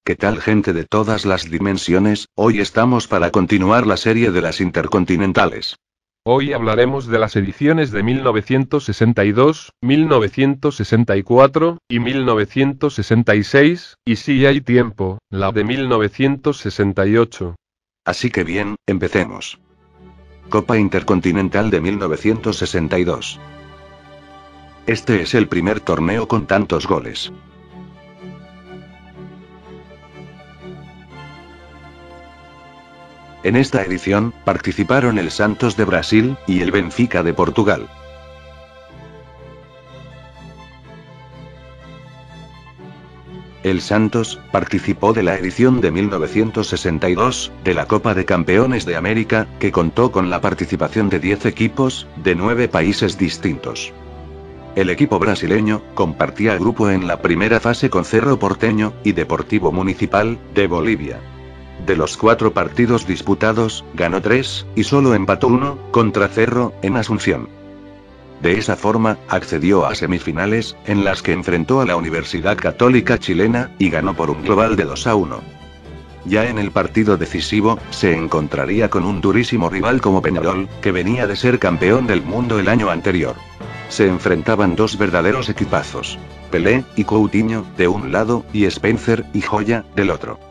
¿Qué tal, gente de todas las dimensiones? Hoy estamos para continuar la serie de las intercontinentales. Hoy hablaremos de las ediciones de 1962, 1964 y 1966, y si hay tiempo, la de 1968. Así que bien, empecemos. Copa Intercontinental de 1962. Este es el primer torneo con tantos goles. En esta edición, participaron el Santos de Brasil, y el Benfica de Portugal. El Santos participó de la edición de 1962, de la Copa de Campeones de América, que contó con la participación de 10 equipos, de 9 países distintos. El equipo brasileño compartía grupo en la primera fase con Cerro Porteño y Deportivo Municipal, de Bolivia. De los 4 partidos disputados, ganó 3, y solo empató 1, contra Cerro, en Asunción. De esa forma, accedió a semifinales, en las que enfrentó a la Universidad Católica Chilena, y ganó por un global de 2-1. Ya en el partido decisivo, se encontraría con un durísimo rival como Peñarol, que venía de ser campeón del mundo el año anterior. Se enfrentaban dos verdaderos equipazos. Pelé y Coutinho, de un lado, y Spencer y Joya, del otro.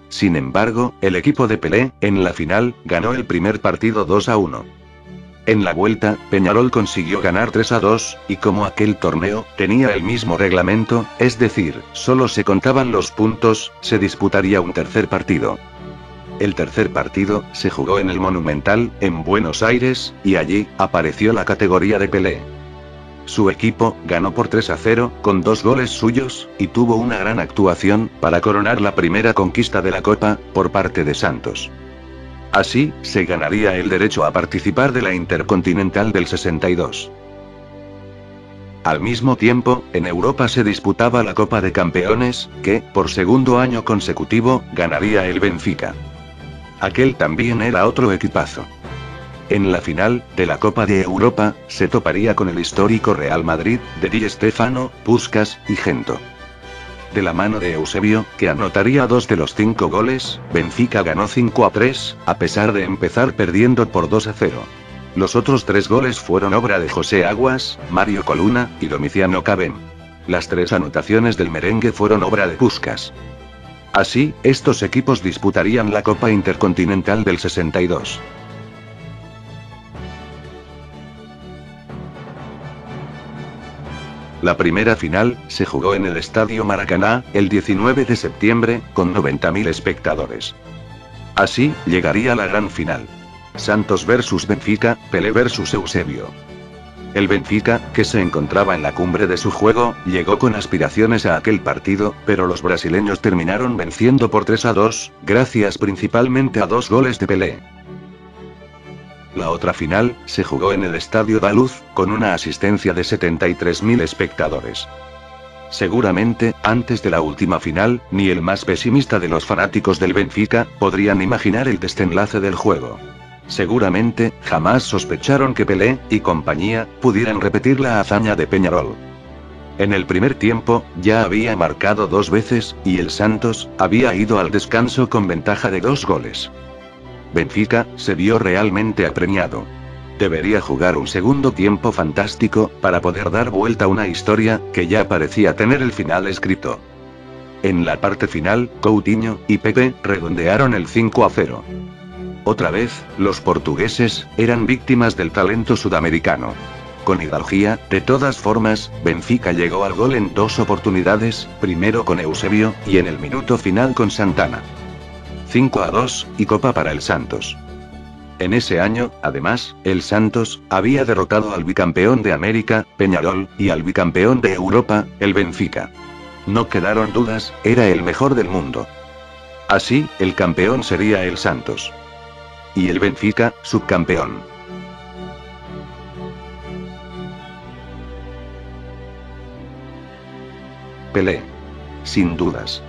Sin embargo, el equipo de Pelé, en la final, ganó el primer partido 2-1. En la vuelta, Peñarol consiguió ganar 3-2, y como aquel torneo tenía el mismo reglamento, es decir, solo se contaban los puntos, se disputaría un tercer partido. El tercer partido se jugó en el Monumental, en Buenos Aires, y allí apareció la categoría de Pelé. Su equipo ganó por 3-0, con 2 goles suyos, y tuvo una gran actuación para coronar la primera conquista de la Copa por parte de Santos. Así, se ganaría el derecho a participar de la Intercontinental del 62. Al mismo tiempo, en Europa se disputaba la Copa de Campeones, que, por segundo año consecutivo, ganaría el Benfica. Aquel también era otro equipazo. En la final de la Copa de Europa, se toparía con el histórico Real Madrid, de Di Stéfano, Puskás y Gento. De la mano de Eusebio, que anotaría 2 de los 5 goles, Benfica ganó 5-3, a pesar de empezar perdiendo por 2-0. Los otros 3 goles fueron obra de José Aguas, Mario Coluna y Domiciano Cavem. Las 3 anotaciones del merengue fueron obra de Puskás. Así, estos equipos disputarían la Copa Intercontinental del 62. La primera final se jugó en el Estadio Maracaná, el 19 de septiembre, con 90.000 espectadores. Así, llegaría la gran final. Santos versus Benfica, Pelé versus Eusebio. El Benfica, que se encontraba en la cumbre de su juego, llegó con aspiraciones a aquel partido, pero los brasileños terminaron venciendo por 3-2, gracias principalmente a 2 goles de Pelé. La otra final, se jugó en el Estadio da Luz, con una asistencia de 73.000 espectadores. Seguramente, antes de la última final, ni el más pesimista de los fanáticos del Benfica, podrían imaginar el desenlace del juego. Seguramente, jamás sospecharon que Pelé, y compañía, pudieran repetir la hazaña de Peñarol. En el primer tiempo, ya había marcado 2 veces, y el Santos, había ido al descanso con ventaja de 2 goles. Benfica se vio realmente apremiado. Debería jugar un segundo tiempo fantástico, para poder dar vuelta a una historia, que ya parecía tener el final escrito. En la parte final, Coutinho y Pepe redondearon el 5-0. Otra vez, los portugueses eran víctimas del talento sudamericano. Con hidalguía, de todas formas, Benfica llegó al gol en 2 oportunidades, primero con Eusebio, y en el minuto final con Santana. 5-2, y Copa para el Santos. En ese año, además, el Santos había derrotado al bicampeón de América, Peñarol, y al bicampeón de Europa, el Benfica. No quedaron dudas, era el mejor del mundo. Así, el campeón sería el Santos. Y el Benfica, subcampeón. Pelé. Sin dudas.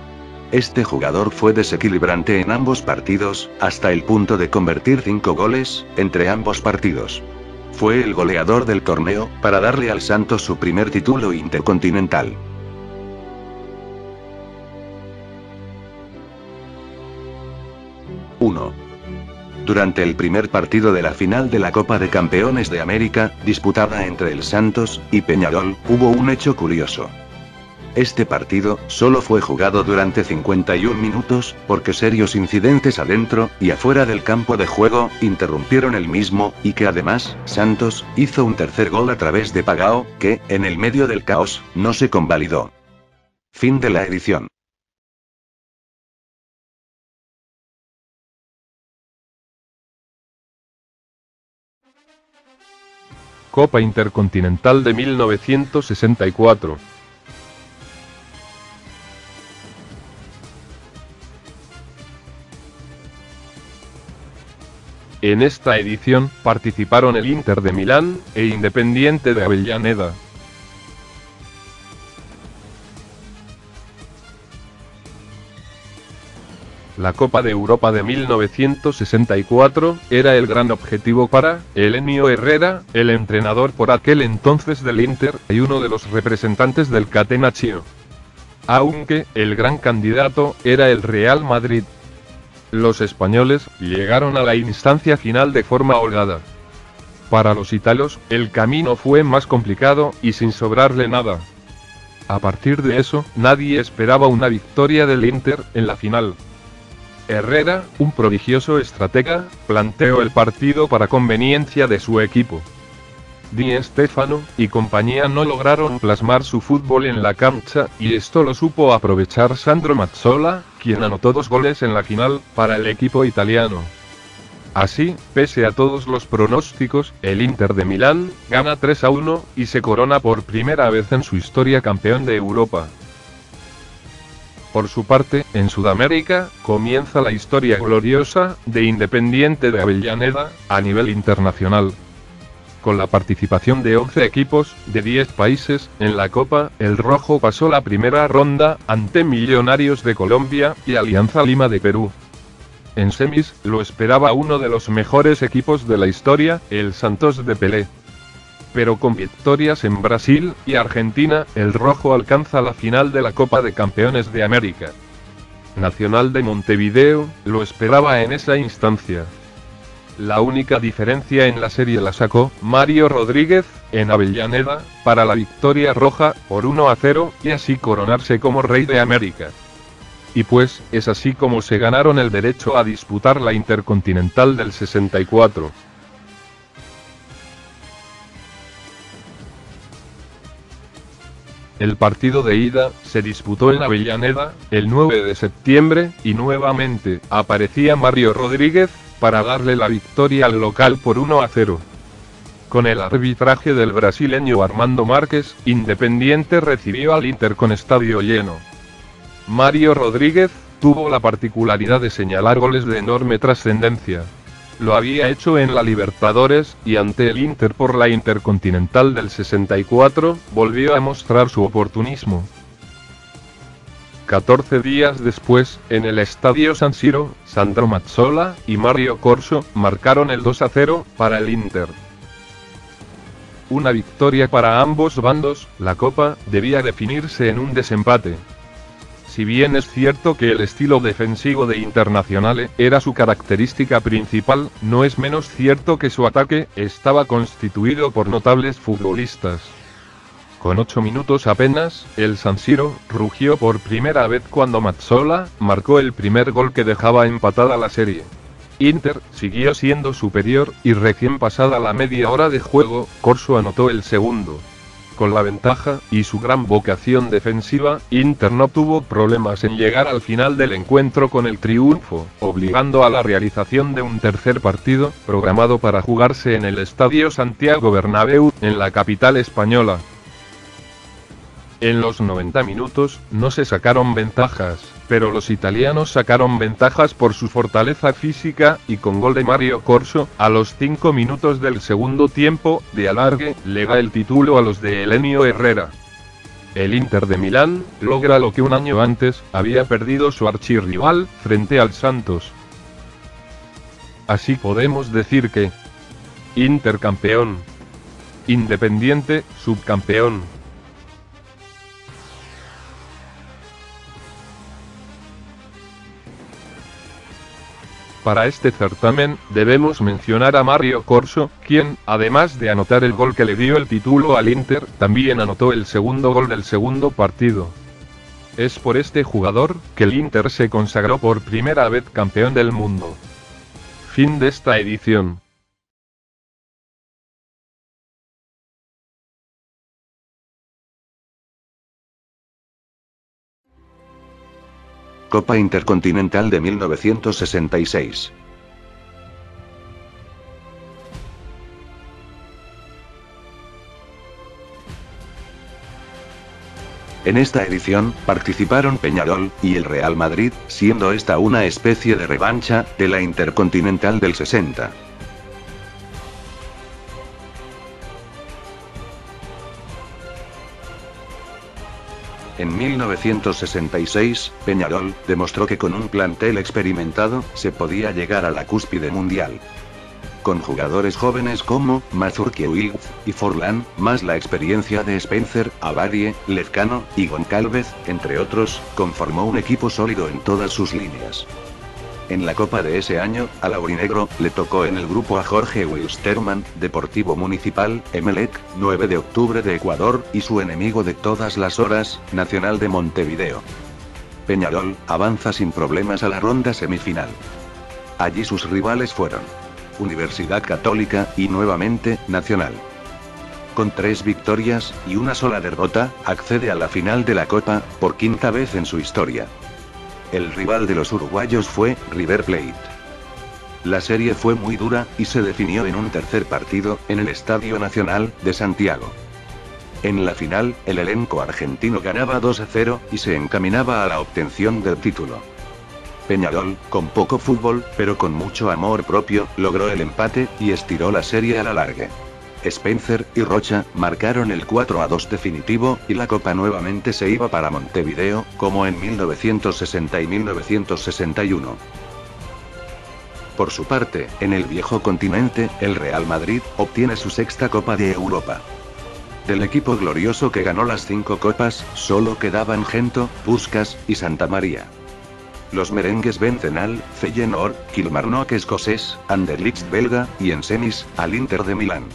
Este jugador fue desequilibrante en ambos partidos, hasta el punto de convertir 5 goles, entre ambos partidos. Fue el goleador del torneo, para darle al Santos su primer título intercontinental. Durante el primer partido de la final de la Copa de Campeones de América, disputada entre el Santos y Peñarol, hubo un hecho curioso. Este partido solo fue jugado durante 51 minutos, porque serios incidentes adentro y afuera del campo de juego interrumpieron el mismo, y que además, Santos hizo un tercer gol a través de Pagao, que, en el medio del caos, no se convalidó. Fin de la edición. Copa Intercontinental de 1964. En esta edición, participaron el Inter de Milán, e Independiente de Avellaneda. La Copa de Europa de 1964, era el gran objetivo para Helenio Herrera, el entrenador por aquel entonces del Inter, y uno de los representantes del Catenaccio. Aunque, el gran candidato, era el Real Madrid. Los españoles llegaron a la instancia final de forma holgada. Para los italos, el camino fue más complicado, y sin sobrarle nada. A partir de eso, nadie esperaba una victoria del Inter en la final. Herrera, un prodigioso estratega, planteó el partido para conveniencia de su equipo. Di Stéfano y compañía no lograron plasmar su fútbol en la cancha, y esto lo supo aprovechar Sandro Mazzola, quien anotó 2 goles en la final, para el equipo italiano. Así, pese a todos los pronósticos, el Inter de Milán gana 3-1, y se corona por primera vez en su historia campeón de Europa. Por su parte, en Sudamérica, comienza la historia gloriosa de Independiente de Avellaneda, a nivel internacional. Con la participación de 11 equipos, de 10 países, en la Copa, el rojo pasó la primera ronda, ante Millonarios de Colombia, y Alianza Lima de Perú. En semis, lo esperaba uno de los mejores equipos de la historia, el Santos de Pelé. Pero con victorias en Brasil y Argentina, el rojo alcanza la final de la Copa de Campeones de América. Nacional de Montevideo, lo esperaba en esa instancia. La única diferencia en la serie la sacó Mario Rodríguez, en Avellaneda, para la victoria roja, por 1-0, y así coronarse como rey de América. Y pues, es así como se ganaron el derecho a disputar la Intercontinental del 64. El partido de ida se disputó en Avellaneda, el 9 de septiembre, y nuevamente aparecía Mario Rodríguez para darle la victoria al local por 1-0. Con el arbitraje del brasileño Armando Márquez, Independiente recibió al Inter con estadio lleno. Mario Rodríguez tuvo la particularidad de señalar goles de enorme trascendencia. Lo había hecho en la Libertadores, y ante el Inter por la Intercontinental del 64, volvió a mostrar su oportunismo. 14 días después, en el estadio San Siro, Sandro Mazzola y Mario Corso marcaron el 2-0 para el Inter. Una victoria para ambos bandos, la Copa debía definirse en un desempate. Si bien es cierto que el estilo defensivo de Internazionale era su característica principal, no es menos cierto que su ataque estaba constituido por notables futbolistas. Con 8 minutos apenas, el San Siro rugió por primera vez cuando Mazzola marcó el primer gol que dejaba empatada la serie. Inter siguió siendo superior, y recién pasada la media hora de juego, Corso anotó el segundo. Con la ventaja, y su gran vocación defensiva, Inter no tuvo problemas en llegar al final del encuentro con el triunfo, obligando a la realización de un tercer partido, programado para jugarse en el Estadio Santiago Bernabéu, en la capital española. En los 90 minutos, no se sacaron ventajas, pero los italianos sacaron ventajas por su fortaleza física, y con gol de Mario Corso, a los 5 minutos del segundo tiempo, de alargue, le da el título a los de Helenio Herrera. El Inter de Milán logra lo que un año antes había perdido su archirrival, frente al Santos. Así podemos decir que Inter campeón, Independiente subcampeón. Para este certamen, debemos mencionar a Mario Corso, quien, además de anotar el gol que le dio el título al Inter, también anotó el segundo gol del segundo partido. Es por este jugador, que el Inter se consagró por primera vez campeón del mundo. Fin de esta edición. Copa Intercontinental de 1966. En esta edición, participaron Peñarol y el Real Madrid, siendo esta una especie de revancha de la Intercontinental del 60. En 1966, Peñarol demostró que con un plantel experimentado, se podía llegar a la cúspide mundial. Con jugadores jóvenes como Mazurkiewicz y Forlán, más la experiencia de Spencer, Abadie, Lezcano y Goncalves, entre otros, conformó un equipo sólido en todas sus líneas. En la Copa de ese año, al aurinegro, le tocó en el grupo a Jorge Wilstermann, Deportivo Municipal, Emelec, 9 de octubre de Ecuador, y su enemigo de todas las horas, Nacional de Montevideo. Peñarol avanza sin problemas a la ronda semifinal. Allí sus rivales fueron Universidad Católica, y nuevamente, Nacional. Con 3 victorias, y una sola derrota, accede a la final de la Copa, por quinta vez en su historia. El rival de los uruguayos fue River Plate. La serie fue muy dura, y se definió en un tercer partido, en el Estadio Nacional, de Santiago. En la final, el elenco argentino ganaba 2-0, y se encaminaba a la obtención del título. Peñarol, con poco fútbol, pero con mucho amor propio, logró el empate, y estiró la serie a la largue. Spencer y Rocha marcaron el 4-2 definitivo, y la copa nuevamente se iba para Montevideo, como en 1960 y 1961. Por su parte, en el viejo continente, el Real Madrid obtiene su sexta Copa de Europa. Del equipo glorioso que ganó las 5 copas, solo quedaban Gento, Puskás y Santa María. Los merengues vencen al Feyenoord, Kilmarnock escocés, Anderlecht belga, y en semis, al Inter de Milán.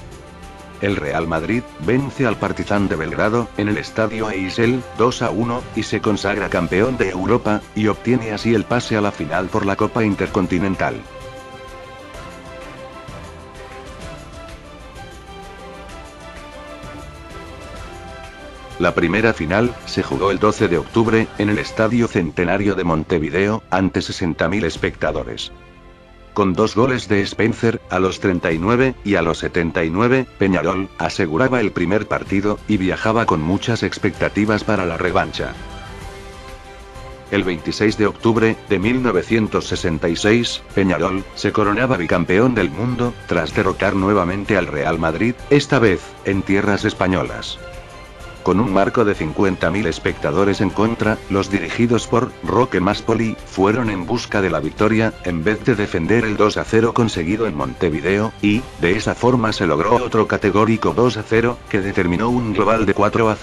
El Real Madrid vence al Partizan de Belgrado, en el estadio Heysel, 2-1, y se consagra campeón de Europa, y obtiene así el pase a la final por la Copa Intercontinental. La primera final se jugó el 12 de octubre, en el Estadio Centenario de Montevideo, ante 60.000 espectadores. Con 2 goles de Spencer, a los 39, y a los 79, Peñarol aseguraba el primer partido, y viajaba con muchas expectativas para la revancha. El 26 de octubre de 1966, Peñarol se coronaba bicampeón del mundo, tras derrotar nuevamente al Real Madrid, esta vez, en tierras españolas. Con un marco de 50.000 espectadores en contra, los dirigidos por Roque Maspoli fueron en busca de la victoria, en vez de defender el 2-0 conseguido en Montevideo, y, de esa forma se logró otro categórico 2-0, que determinó un global de 4-0.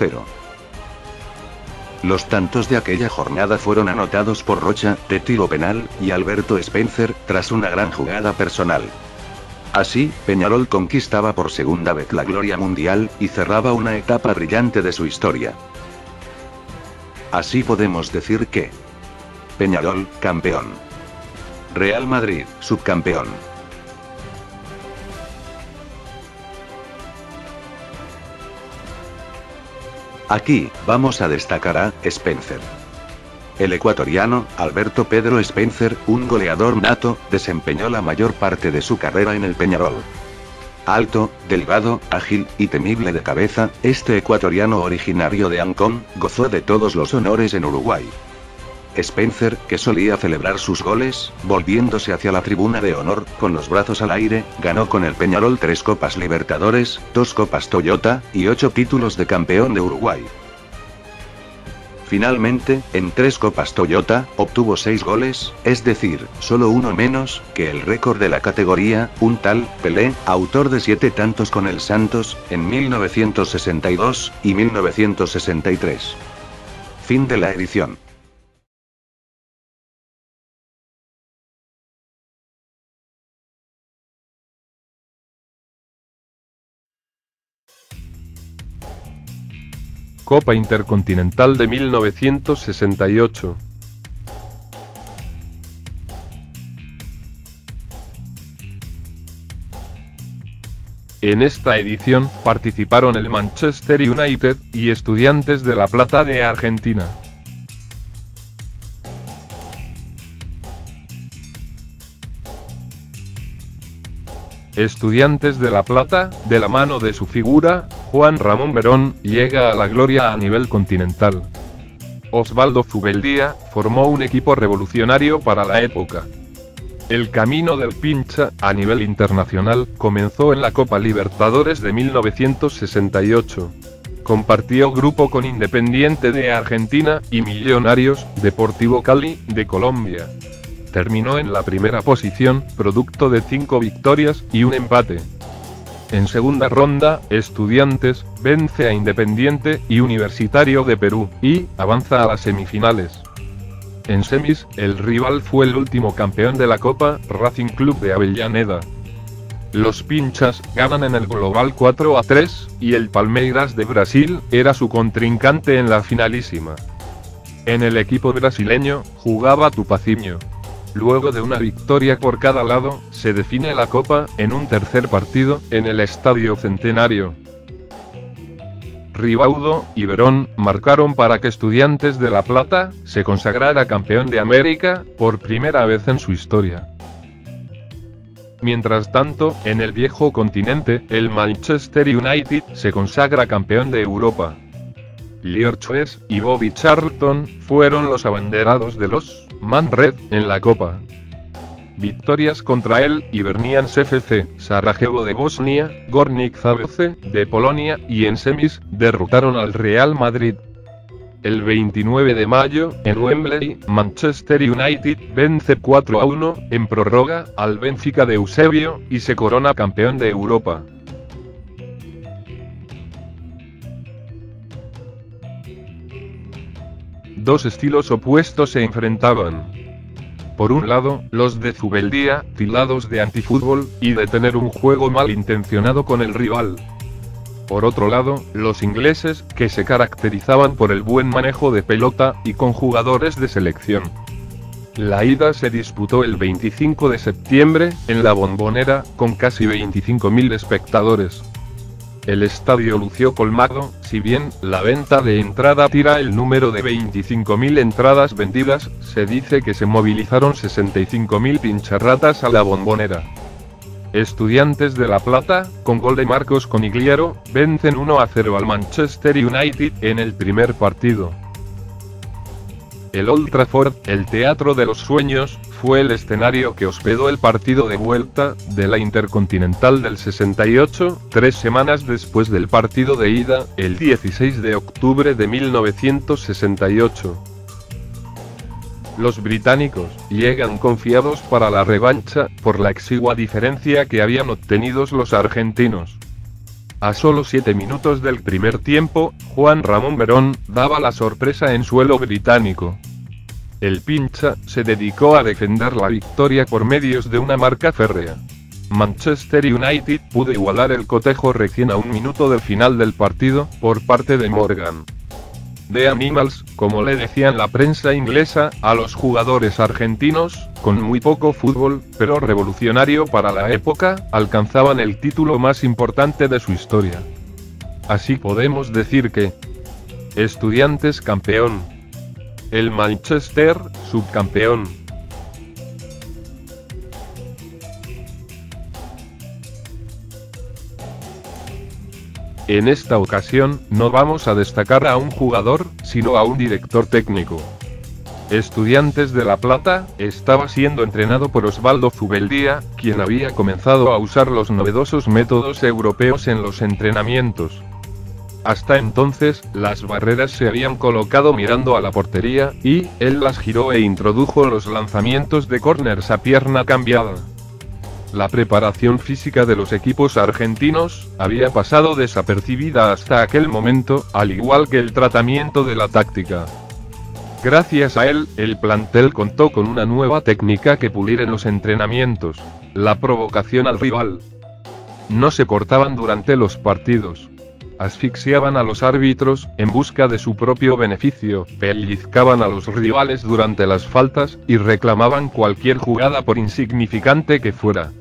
Los tantos de aquella jornada fueron anotados por Rocha, de tiro penal, y Alberto Spencer, tras una gran jugada personal. Así, Peñarol conquistaba por segunda vez la gloria mundial, y cerraba una etapa brillante de su historia. Así podemos decir que Peñarol, campeón. Real Madrid, subcampeón. Aquí, vamos a destacar a Spencer. El ecuatoriano, Alberto Pedro Spencer, un goleador nato, desempeñó la mayor parte de su carrera en el Peñarol. Alto, delgado, ágil, y temible de cabeza, este ecuatoriano originario de Ancón, gozó de todos los honores en Uruguay. Spencer, que solía celebrar sus goles, volviéndose hacia la tribuna de honor, con los brazos al aire, ganó con el Peñarol 3 Copas Libertadores, 2 Copas Toyota, y 8 títulos de campeón de Uruguay. Finalmente, en 3 Copas Toyota, obtuvo 6 goles, es decir, solo uno menos que el récord de la categoría, un tal Pelé, autor de 7 tantos con el Santos, en 1962 y 1963. Fin de la edición. Copa Intercontinental de 1968. En esta edición, participaron el Manchester United y Estudiantes de La Plata de Argentina. Estudiantes de La Plata, de la mano de su figura, Juan Ramón Verón, llega a la gloria a nivel continental. Osvaldo Zubeldía formó un equipo revolucionario para la época. El camino del Pincha, a nivel internacional, comenzó en la Copa Libertadores de 1968. Compartió grupo con Independiente de Argentina y Millonarios, Deportivo Cali, de Colombia. Terminó en la primera posición, producto de 5 victorias y un empate. En segunda ronda, Estudiantes vence a Independiente y Universitario de Perú, y avanza a las semifinales. En semis, el rival fue el último campeón de la Copa, Racing Club de Avellaneda. Los Pinchas ganan en el global 4-3, y el Palmeiras de Brasil era su contrincante en la finalísima. En el equipo brasileño, jugaba Tupacinho. Luego de una victoria por cada lado, se define la Copa, en un tercer partido, en el Estadio Centenario. Ribaudo y Verón marcaron para que Estudiantes de La Plata se consagrara campeón de América, por primera vez en su historia. Mientras tanto, en el viejo continente, el Manchester United se consagra campeón de Europa. Leo Choes y Bobby Charlton fueron los abanderados de los Man Red en la Copa. Victorias contra el Hibernians FC, Sarajevo de Bosnia, Górnik Zabrze de Polonia, y en semis, derrotaron al Real Madrid. El 29 de mayo, en Wembley, Manchester United vence 4-1, en prórroga, al Benfica de Eusebio, y se corona campeón de Europa. Dos estilos opuestos se enfrentaban. Por un lado, los de Zubeldía, tildados de antifútbol, y de tener un juego malintencionado con el rival. Por otro lado, los ingleses, que se caracterizaban por el buen manejo de pelota, y con jugadores de selección. La ida se disputó el 25 de septiembre, en la Bombonera, con casi 25.000 espectadores. El estadio lució colmado, si bien la venta de entrada tira el número de 25.000 entradas vendidas, se dice que se movilizaron 65.000 pincharratas a la Bombonera. Estudiantes de La Plata, con gol de Marcos Conigliaro, vencen 1-0 al Manchester United en el primer partido. El Old Trafford, el teatro de los sueños, fue el escenario que hospedó el partido de vuelta de la Intercontinental del 68, 3 semanas después del partido de ida, el 16 de octubre de 1968. Los británicos llegan confiados para la revancha, por la exigua diferencia que habían obtenido los argentinos. A solo 7 minutos del primer tiempo, Juan Ramón Verón daba la sorpresa en suelo británico. El Pincha se dedicó a defender la victoria por medios de una marca férrea. Manchester United pudo igualar el cotejo recién a un minuto del final del partido, por parte de Morgan. The Animals, como le decían la prensa inglesa, a los jugadores argentinos, con muy poco fútbol, pero revolucionario para la época, alcanzaban el título más importante de su historia. Así podemos decir que Estudiantes campeón, el Manchester subcampeón. En esta ocasión, no vamos a destacar a un jugador, sino a un director técnico. Estudiantes de La Plata estaba siendo entrenado por Osvaldo Zubeldía, quien había comenzado a usar los novedosos métodos europeos en los entrenamientos. Hasta entonces, las barreras se habían colocado mirando a la portería, y él las giró e introdujo los lanzamientos de córners a pierna cambiada. La preparación física de los equipos argentinos había pasado desapercibida hasta aquel momento, al igual que el tratamiento de la táctica. Gracias a él, el plantel contó con una nueva técnica que pulir en los entrenamientos: la provocación al rival. No se cortaban durante los partidos. asfixiaban a los árbitros, en busca de su propio beneficio, pellizcaban a los rivales durante las faltas, y reclamaban cualquier jugada por insignificante que fuera.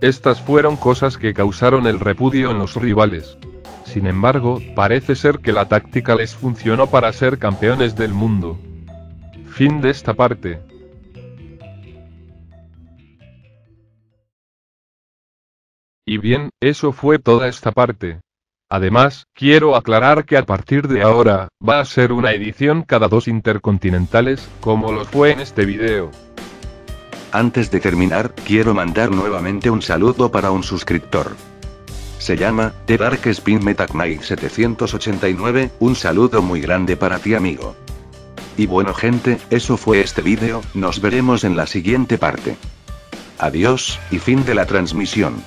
Estas fueron cosas que causaron el repudio en los rivales. Sin embargo, parece ser que la táctica les funcionó para ser campeones del mundo. Fin de esta parte. Y bien, eso fue toda esta parte. Además, quiero aclarar que a partir de ahora, va a ser una edición cada 2 intercontinentales, como lo fue en este video. Antes de terminar, quiero mandar nuevamente un saludo para un suscriptor. Se llama The Dark Spin Metac Mike 789, un saludo muy grande para ti, amigo. Y bueno, gente, eso fue este video, nos veremos en la siguiente parte. Adiós, y fin de la transmisión.